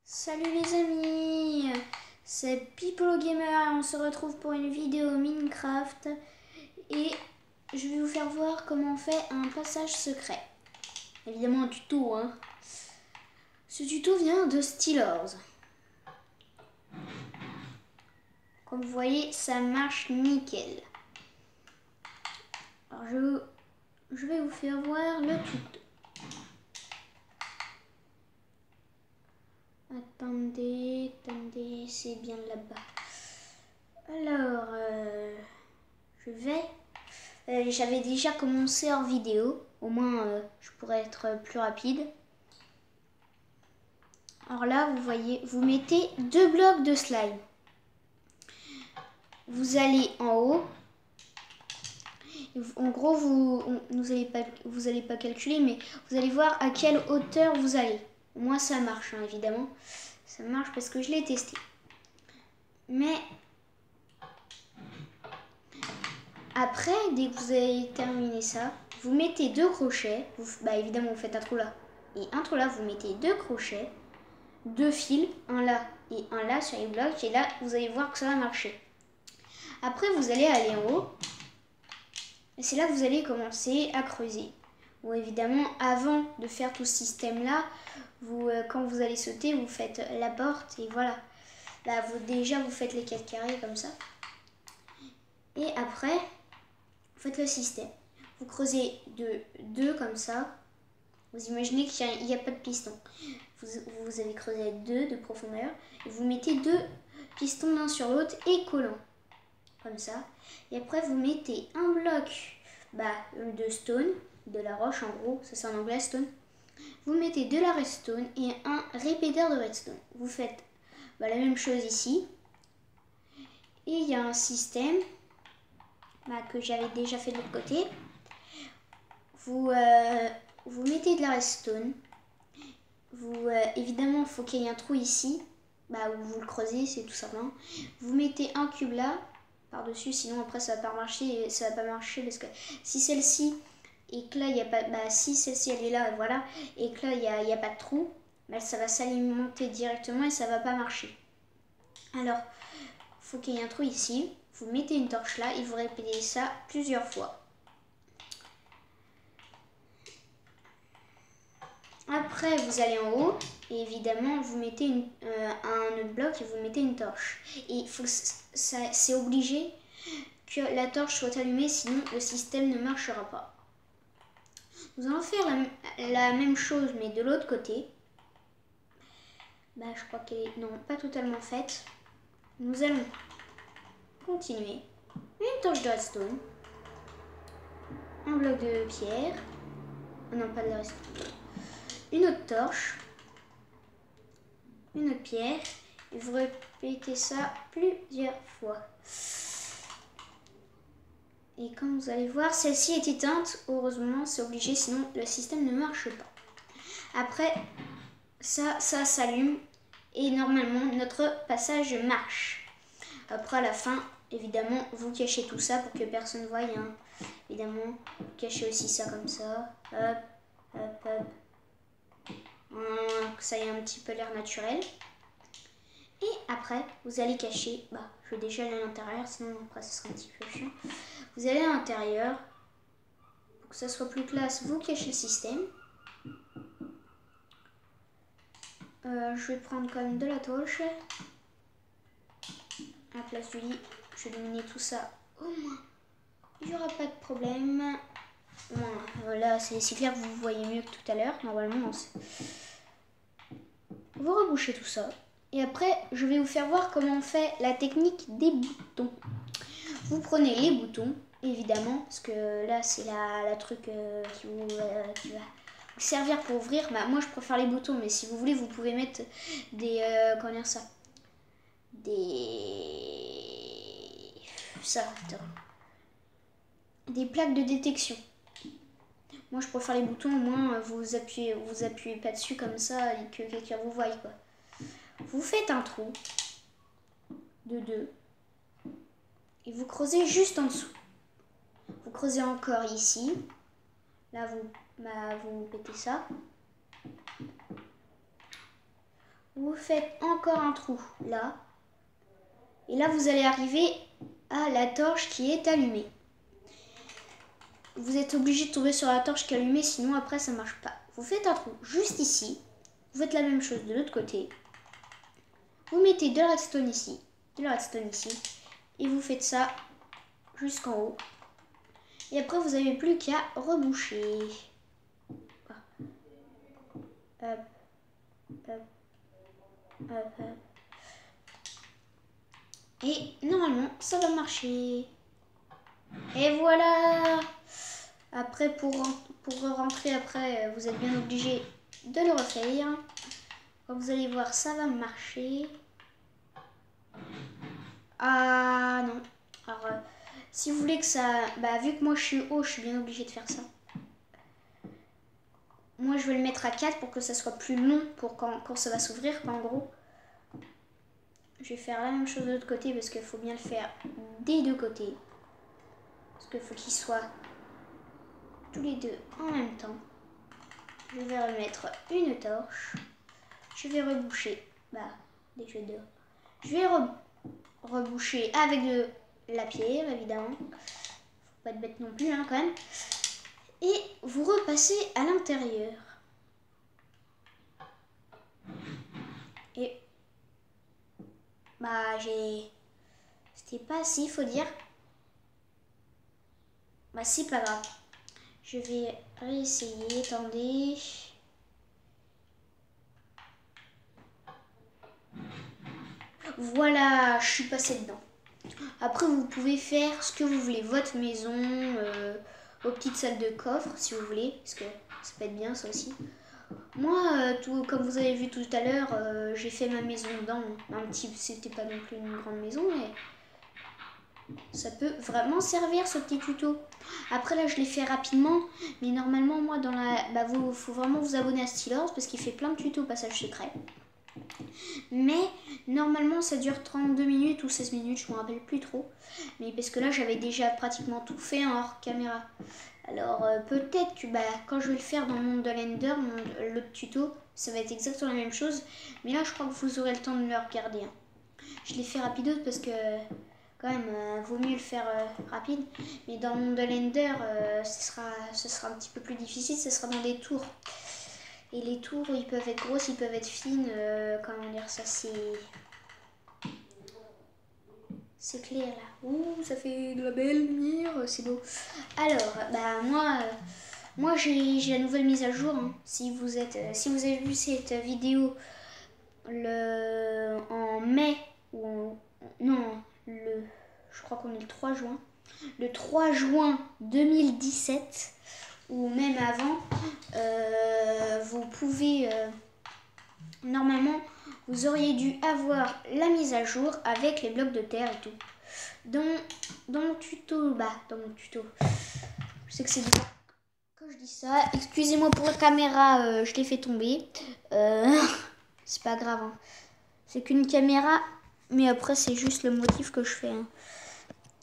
Salut les amis, c'est Pipolo Gamer et on se retrouve pour une vidéo Minecraft et je vais vous faire voir comment on fait un passage secret. Évidemment un tuto hein. Ce tuto vient de Steelers. Comme vous voyez, ça marche nickel. Alors je vais vous faire voir le tuto. Attendez, c'est bien là-bas. Alors, je vais... J'avais déjà commencé hors vidéo. Au moins, je pourrais être plus rapide. Alors là, vous voyez, vous mettez 2 blocs de slime. Vous allez en haut. En gros, vous allez pas calculer, mais vous allez voir à quelle hauteur vous allez. Au moins, ça marche, hein, évidemment. Ça marche parce que je l'ai testé. Mais après, dès que vous avez terminé ça, vous mettez 2 crochets. Évidemment, vous faites un trou là et un trou là. Vous mettez 2 crochets, 2 fils, un là et un là sur les blocs. Et là, vous allez voir que ça va marcher. Après, vous allez aller en haut. Et c'est là que vous allez commencer à creuser. Bon, évidemment, avant de faire tout ce système-là, quand vous allez sauter, vous faites la porte et voilà. Là, vous faites les 4 carrés comme ça. Et après, vous faites le système. Vous creusez de 2 comme ça. Vous imaginez qu'il n'y a pas de piston. Vous avez creusé 2 de profondeur. Et vous mettez 2 pistons l'un sur l'autre et collants. Comme ça. Et après, vous mettez un bloc de stone, de la roche en gros. Ça c'est en anglais stone. Vous mettez de la redstone et un répéteur de redstone. Vous faites la même chose ici. Et il y a un système que j'avais déjà fait de l'autre côté. Vous mettez de la redstone. Évidemment, il faut qu'il y ait un trou ici. Où vous le creusez, c'est tout simplement. Vous mettez un cube là, par-dessus, sinon après ça va pas marcher. Ça va pas marcher parce que si celle-ci et que là il n'y a pas... si celle-ci elle est là, voilà, et que là il n'y a pas de trou, ça va s'alimenter directement et ça va pas marcher. Alors, il faut qu'il y ait un trou ici. Vous mettez une torche là et vous répétez ça plusieurs fois. Après, vous allez en haut et évidemment, vous mettez un autre bloc et vous mettez une torche. Et c'est obligé que la torche soit allumée, sinon le système ne marchera pas. Nous allons faire la même chose, mais de l'autre côté. Je crois qu'elle est pas totalement faite. Nous allons continuer. Une torche de redstone. Un bloc de pierre. Non, pas de redstone. Une autre torche. Une autre pierre. Et vous répétez ça plusieurs fois. Et comme vous allez voir, celle-ci est éteinte. Heureusement, c'est obligé, sinon le système ne marche pas. Après, ça s'allume. Et normalement, notre passage marche. Après, à la fin, évidemment, vous cachez tout ça pour que personne ne voie. Hein. Évidemment, vous cachez aussi ça comme ça. Hop, hop, hop. Que ça ait un petit peu l'air naturel. Et après, vous allez cacher. Je vais déjà aller à l'intérieur, sinon après, ça sera un petit peu chiant. Vous allez à l'intérieur. Pour que ça soit plus classe, vous cachez le système. Je vais prendre quand même de la torche. À la place du lit, je vais éliminer tout ça. Au moins, il n'y aura pas de problème. Voilà, c'est clair que vous voyez mieux que tout à l'heure. Normalement, vous rebouchez tout ça. Et après, je vais vous faire voir comment on fait la technique des boutons. Vous prenez les boutons, évidemment, parce que là, c'est la truc qui va vous servir pour ouvrir. Moi, je préfère les boutons, mais si vous voulez, vous pouvez mettre des... comment dire ça? Des plaques de détection. Moi, je préfère les boutons, au moins, vous appuyez pas dessus comme ça et que quelqu'un vous voie, quoi. Vous faites un trou de 2 et vous creusez juste en dessous. Vous creusez encore ici. Là, vous mettez ça. Vous faites encore un trou là. Et là, vous allez arriver à la torche qui est allumée. Vous êtes obligé de tomber sur la torche qui est allumée, sinon après ça marche pas. Vous faites un trou juste ici. Vous faites la même chose de l'autre côté. Vous mettez de la redstone ici, de la redstone ici. Et vous faites ça jusqu'en haut. Et après, vous n'avez plus qu'à reboucher. Hop, hop, hop, hop. Et normalement, ça va marcher. Et voilà. Après, pour rentrer après, vous êtes bien obligé de le refaire. Quand vous allez voir, ça va marcher. Ah non. Alors, si vous voulez que ça... Bah, vu que moi je suis haut, je suis bien obligé de faire ça. Moi, je vais le mettre à 4 pour que ça soit plus long pour quand ça va s'ouvrir. En gros, je vais faire la même chose de l'autre côté parce qu'il faut bien le faire des deux côtés. Parce qu'il faut qu'ils soient tous les deux en même temps. Je vais remettre une torche. Je vais reboucher. Bah, dès que je vais dehors. Je vais reboucher avec de la pierre, évidemment. Faut pas être bête non plus, hein, quand même. Et vous repassez à l'intérieur. Et bah c'était pas assez, faut dire. Bah c'est pas grave. Je vais réessayer, attendez. Voilà, je suis passée dedans. Après, vous pouvez faire ce que vous voulez. Votre maison, vos petites salles de coffre, si vous voulez. Parce que ça peut être bien, ça aussi. Moi, comme vous avez vu tout à l'heure, j'ai fait ma maison dedans. C'était pas non plus une grande maison, mais ça peut vraiment servir ce petit tuto. Après là, je l'ai fait rapidement, mais normalement, moi, faut vraiment vous abonner à Steelers parce qu'il fait plein de tutos passage secret. Mais normalement, ça dure 32 minutes ou 16 minutes, je me rappelle plus trop. Mais parce que là, j'avais déjà pratiquement tout fait en hors caméra. Alors peut-être que quand je vais le faire dans le monde de l'Ender, l'autre tuto, ça va être exactement la même chose. Mais là, je crois que vous aurez le temps de le regarder. Hein. Je l'ai fait rapido parce que quand même, vaut mieux le faire rapide. Mais dans le monde de l'Ender, ce sera un petit peu plus difficile. Ce sera dans des tours. Et les tours, ils peuvent être grosses, ils peuvent être fines. Comment dire ça, c'est clair là. Ouh, ça fait de la belle lumière, c'est beau. Alors, moi j'ai la nouvelle mise à jour. Hein. Si vous avez vu cette vidéo en mai non, je crois qu'on est le 3 juin. Le 3 juin 2017 ou même avant, vous pouvez normalement vous auriez dû avoir la mise à jour avec les blocs de terre et tout. Dans mon tuto, je sais que c'est dur quand je dis ça. Excusez-moi pour la caméra, je l'ai fait tomber. C'est pas grave. Hein. C'est qu'une caméra, mais après c'est juste le motif que je fais. Hein.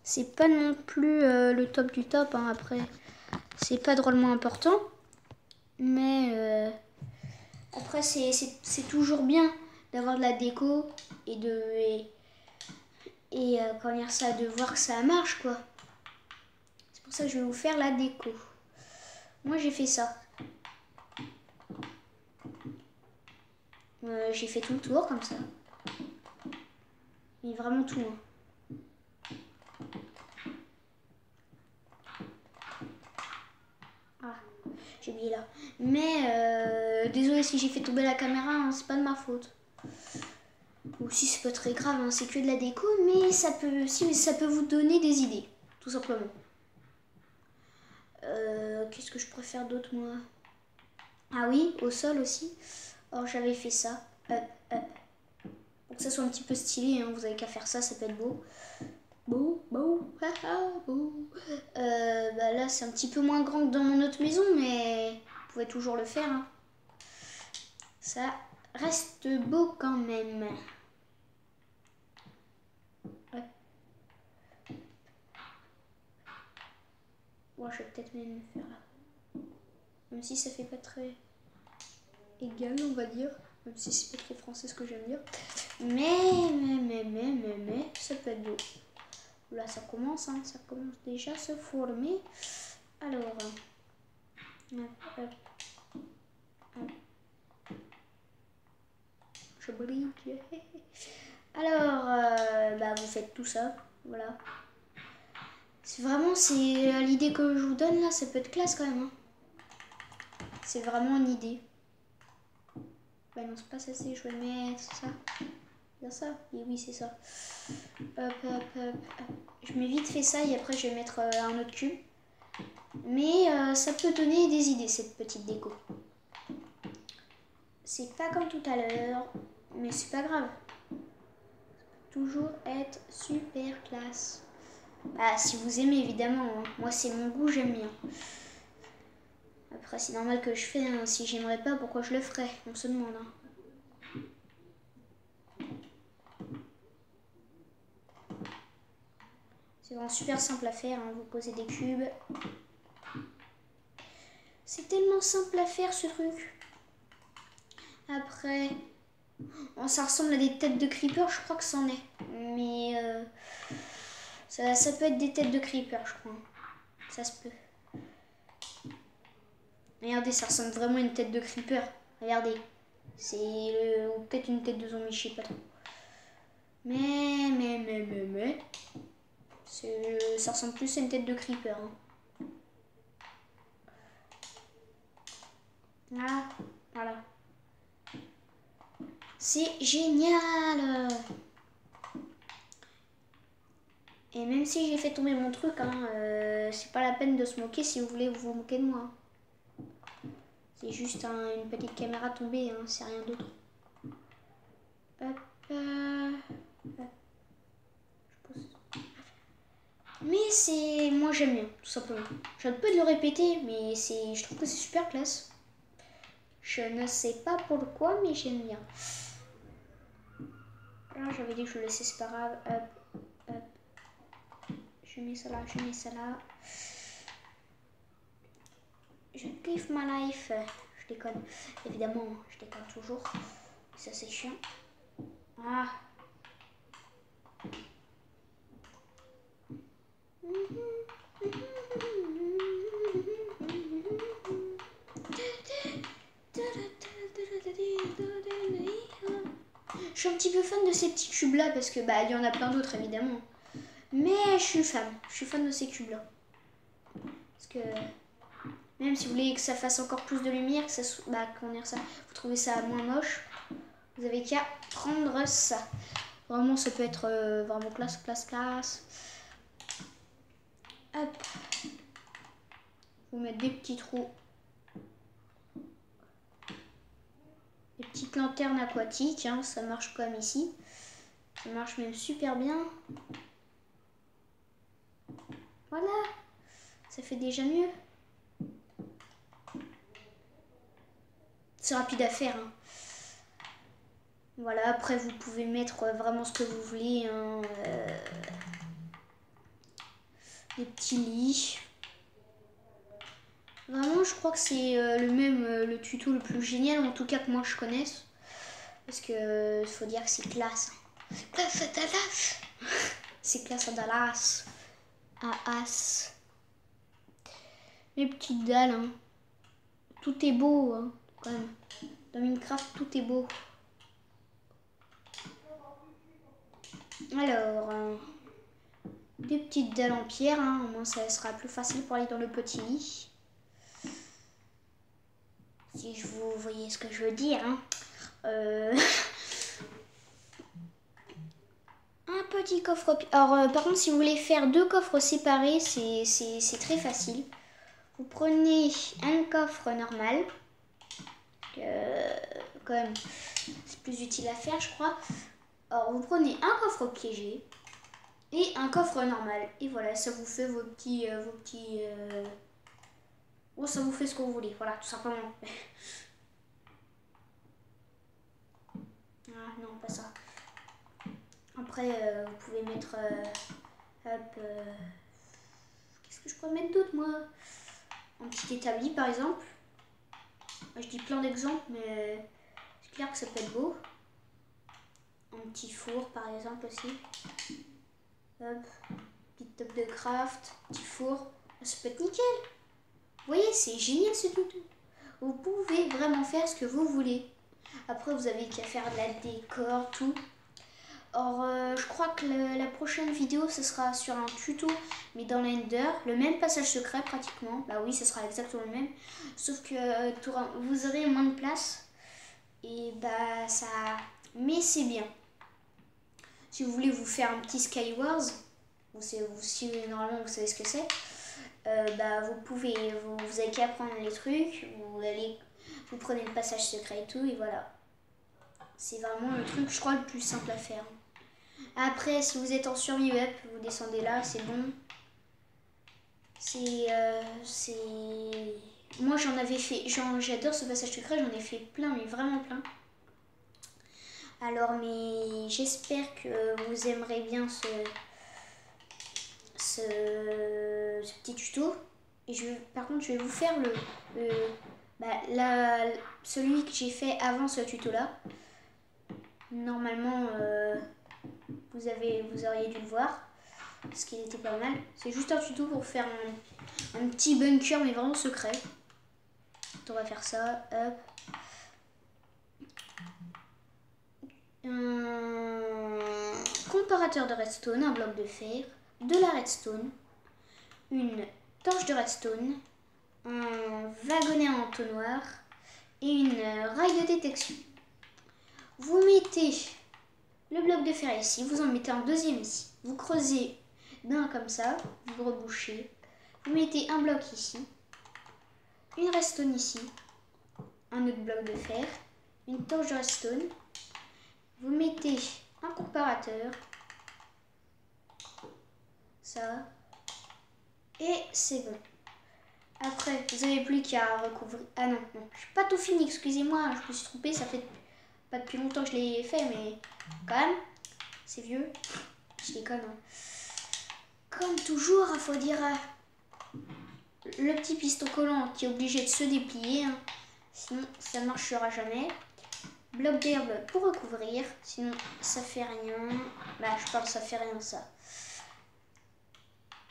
C'est pas non plus le top du top. Hein. Après, c'est pas drôlement important. Mais après, c'est toujours bien d'avoir de la déco et comment dire ça, de voir que ça marche quoi. C'est pour ça que je vais vous faire la déco. Moi j'ai fait ça. J'ai fait tout le tour comme ça. Mais vraiment tout. Hein. Ah, j'ai oublié là. Mais désolé si j'ai fait tomber la caméra, hein, c'est pas de ma faute. Ou si c'est pas très grave, hein, c'est que de la déco, mais ça peut vous donner des idées, tout simplement. Qu'est-ce que je préfère d'autre moi? Ah oui, au sol aussi. Alors j'avais fait ça. Pour que ça soit un petit peu stylé, hein, vous avez qu'à faire ça, ça peut être beau. Beau. Là c'est un petit peu moins grand que dans mon autre maison, mais vous pouvez toujours le faire. Hein. Ça reste beau quand même. Ouais. Bon, je vais peut-être même le faire là. Même si ça fait pas très égal, on va dire. Même si c'est pas trop français ce que j'aime dire. Mais, ça peut être beau. Là, ça commence, hein, ça commence déjà à se former. Alors, je brille. Alors, bah, vous faites tout ça, voilà. C'est vraiment, c'est l'idée que je vous donne là, ça peut être classe quand même. Hein. C'est vraiment une idée. Bah non, c'est pas ça, je vais mettre ça. C'est ça? Et oui, c'est ça. Hop, hop, hop, hop. Je mets vite fait ça et après je vais mettre un autre cube. Mais ça peut donner des idées, cette petite déco. C'est pas comme tout à l'heure, mais c'est pas grave. Ça peut toujours être super classe. Bah, si vous aimez, évidemment. Hein. Moi, c'est mon goût, j'aime bien. Après, c'est normal que je fais. Hein. Si j'aimerais pas, pourquoi je le ferais? On se demande. Hein. C'est vraiment super simple à faire. Hein. Vous posez des cubes. C'est tellement simple à faire, ce truc. Après, oh, ça ressemble à des têtes de creeper, je crois que c'en est. Mais ça peut être des têtes de creeper, je crois. Ça se peut. Regardez, ça ressemble vraiment à une tête de creeper. Regardez. C'est peut-être une tête de zombie, je sais pas trop. Mais. Ça ressemble plus à une tête de creeper. Hein. Ah, voilà. C'est génial! Et même si j'ai fait tomber mon truc, hein, c'est pas la peine de se moquer si vous voulez vous moquer de moi. C'est juste une petite caméra tombée, hein, c'est rien d'autre. Hop, hop. Je pose. Mais c'est... Moi j'aime bien, tout simplement. J'arrête pas de le répéter, mais je trouve que c'est super classe. Je ne sais pas pourquoi, mais j'aime bien. Là, j'avais dit que je le laissais, c'est pas grave. Hop, hop. Je mets ça là, je mets ça là. Je kiffe ma life. Je déconne. Évidemment, je déconne toujours. Ça, c'est chiant. Ah. Je suis un petit peu fan de ces petits cubes là parce que bah il y en a plein d'autres évidemment. Mais je suis fan de ces cubes là. Parce que même si vous voulez que ça fasse encore plus de lumière, que ça comment dire ça, vous trouvez ça moins moche, vous avez qu'à prendre ça. Vraiment ça peut être vraiment classe. Hop. Vous mettre des petits trous. Des petites lanternes aquatiques, hein, ça marche comme ici. Ça marche même super bien. Voilà, ça fait déjà mieux. C'est rapide à faire. Hein. Voilà, après vous pouvez mettre vraiment ce que vous voulez. Hein, des petits lits. Vraiment, je crois que c'est le tuto le plus génial, en tout cas que moi je connaisse. Parce que faut dire que c'est classe. C'est classe à Dallas. C'est classe à Dallas. À As. Mes petites dalles. Hein. Tout est beau, hein, quand même. Dans Minecraft, tout est beau. Alors, des petites dalles en pierre. Hein, au moins, ça sera plus facile pour aller dans le petit lit. Si vous voyez ce que je veux dire. Hein. Un petit coffre. Alors, par contre, si vous voulez faire 2 coffres séparés, c'est très facile. Vous prenez un coffre normal. Quand même, c'est plus utile à faire, je crois. Alors, vous prenez un coffre piégé et un coffre normal. Et voilà, ça vous fait vos petits... Oh, ça vous fait ce que vous voulez. Voilà, tout simplement. Ah, non, pas ça. Après, vous pouvez mettre... hop... Qu'est-ce que je pourrais mettre d'autre, moi? Un petit établi, par exemple. Je dis plein d'exemples, mais clair que ça peut être beau. Un petit four par exemple aussi. Hop, petite table de craft, petit four. Ça peut être nickel. Vous voyez, c'est génial ce tuto. Vous pouvez vraiment faire ce que vous voulez. Après, vous avez qu'à faire de la décor, tout. Or, je crois que la prochaine vidéo, ce sera sur un tuto, mais dans l'Ender. Le même passage secret pratiquement. Bah oui, ce sera exactement le même. Sauf que vous aurez moins de place. Et bah ça... Mais c'est bien. Si vous voulez vous faire un petit Skywars, si normalement vous savez ce que c'est, bah vous pouvez, vous avez qu'à prendre les trucs, vous prenez le passage secret et tout, et voilà. C'est vraiment le truc, je crois, le plus simple à faire. Après, si vous êtes en survie web, vous descendez là, c'est bon. Moi j'en avais fait, j'adore ce passage secret, j'en ai fait plein, mais vraiment plein. Alors, mais j'espère que vous aimerez bien ce petit tuto. Et par contre, je vais vous faire celui que j'ai fait avant ce tuto-là. Normalement, vous auriez dû le voir, parce qu'il était pas mal. C'est juste un tuto pour faire un petit bunker, mais vraiment secret. On va faire ça, hop. Un comparateur de redstone, un bloc de fer, de la redstone, une torche de redstone, un wagonnet en entonnoir et une rail de détection. Vous mettez le bloc de fer ici, vous en mettez un deuxième ici. Vous creusez d'un comme ça, vous rebouchez. Vous mettez un bloc ici, une redstone ici, un autre bloc de fer, une torche de redstone. Vous mettez un comparateur, ça, et c'est bon. Après, vous n'avez plus qu'à recouvrir. Ah non, je n'ai pas tout fini, excusez-moi, je me suis trompée, ça fait pas depuis longtemps que je l'ai fait, mais quand même, c'est vieux. Je déconne. Hein. Comme toujours, il faut dire le petit piston collant qui est obligé de se déplier, hein. Sinon ça ne marchera jamais. Bloc d'herbe pour recouvrir, sinon ça fait rien. Bah je parle ça fait rien ça.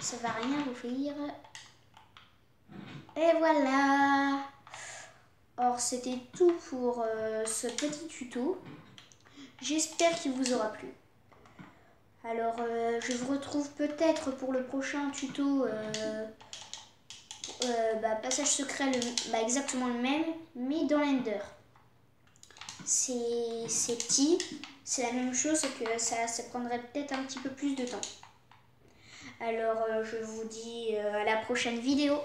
Ça va rien ouvrir. Et voilà. Or c'était tout pour ce petit tuto. J'espère qu'il vous aura plu. Alors je vous retrouve peut-être pour le prochain tuto passage secret, exactement le même, mais dans l'Ender. C'est petit, c'est la même chose que ça prendrait peut-être un petit peu plus de temps. Alors je vous dis à la prochaine vidéo.